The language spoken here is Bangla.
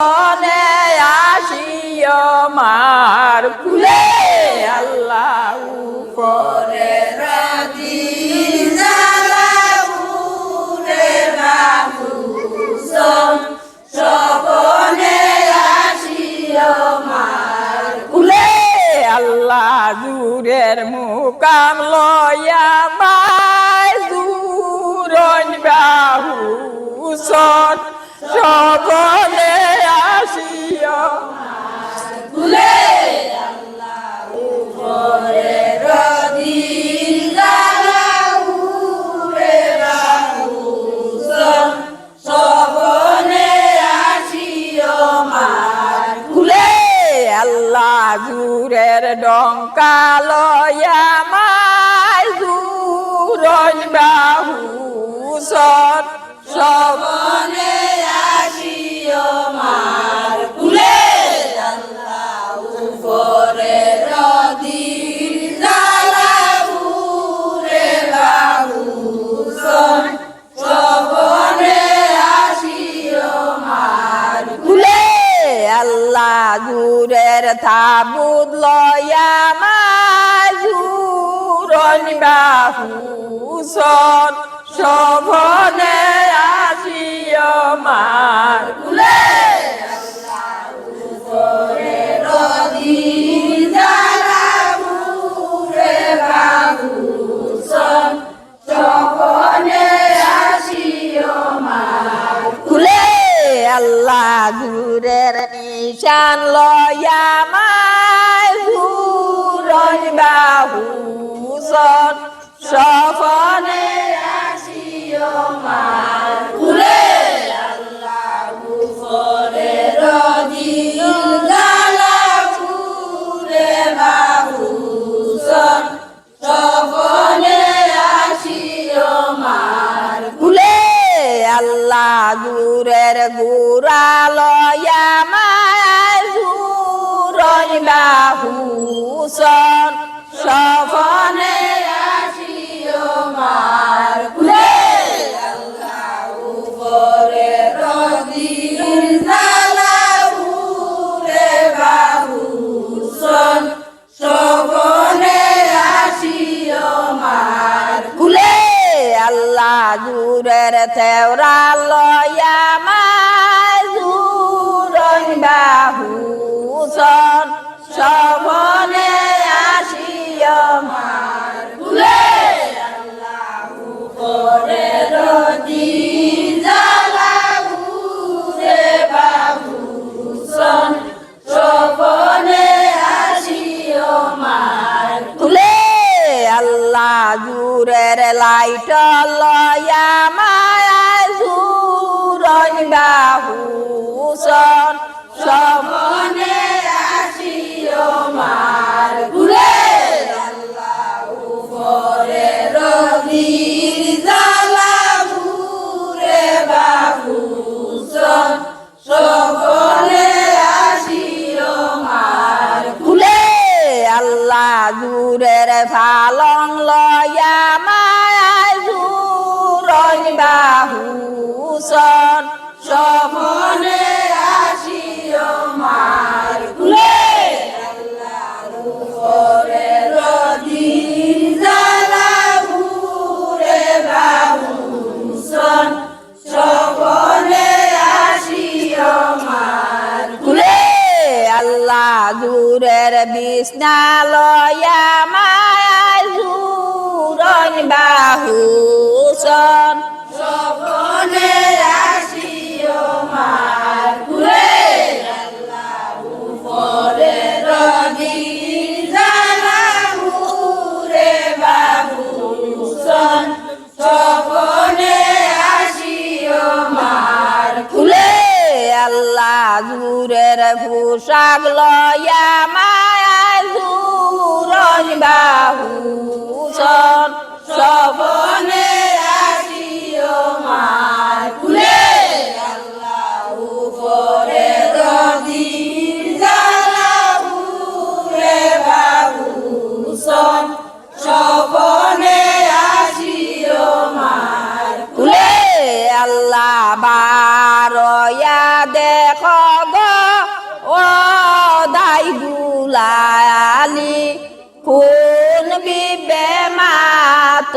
মনে আসিও মার কুলে আল্লাহ উপরে রাজি জালাউরে বাহুসন সপনে আসিও মার কুলে আল্লাহ জুরের মুকাম লয়া মাই জুরন বাহুসন সপনে আসিও কুলে আল্লাহ উপরে রদিন জালাউরে বাহুসন সপনে আসিও মার কুলে আল্লাহ জুরের ডঙ্কা লয়া মাই জুরন বাহুসন সপনে আসিও মার কুলে আল্লাহ উপরে রদিন জালাউরে বাহুসন সপনে আসিও মার কুলে আল্লাহ জুরের তাবুত লয়া মাই জুরন বাহুসন সপনে আসিও মার কুলে আল্লাহ উপরে রদিন জালাউরে বাহুসন সপনে আসিও মার কুলে আল্লাহ জুরের নিশান লয়া মাই জুরন বাহুসন সপনে আসিও মার কুলে আল্লাহ উপরে রদিন জালাউরে বাহুসন সপনে আসিও মার কুলে আল্লাহ জুরের গুরা লয়া মাই জুরন বাহুসন সপনে আসিও মার কুলে আল্লাহ উপরে রদিন জালাউরে বাহুসন সপনে আসিও মার কুলে আল্লাহ জুরের তেওরা লয়া মাই জুরন বাহুসন সপনে আসিও মার কুলে আল্লাহ উপরে রদিন জালাউরে বাহুসন সপনে আসিও মার কুলে আল্লাহ জুরের লাইট লয়া মাই জুরন বাহুসন সপনে আসিও মার কুলে আল্লাহ উপরে রদিন জালাউরে বাহুসন সপনে আসিও মার কুলে আল্লাহ জুরের ফালং লয়া মাই জুরন বাহুসন সপনে আসিও মার কুলে আল্লাহ উপরে রদিন জালাউরে বাহুসন সপনে আসিও মার কুলে আল্লাহ জুরের বিছনা লয়া মাই জুরন বাহুসন সপনে আসিও মার কুলে আল্লাহ উপরে রদিন জালাউরে বাহুসন সপনে আসিও মার কুলে আল্লাহ জুরের পোশাক লয়া মাই জুরন বাহুসন সপনে আসিও মার কুলে আল্লাহ উপরে রদিন জালাউরে বাহুসন সপনে আসিও মার কুলে আল্লাহ বারয়া দেখো কালি কোন বিবে মাত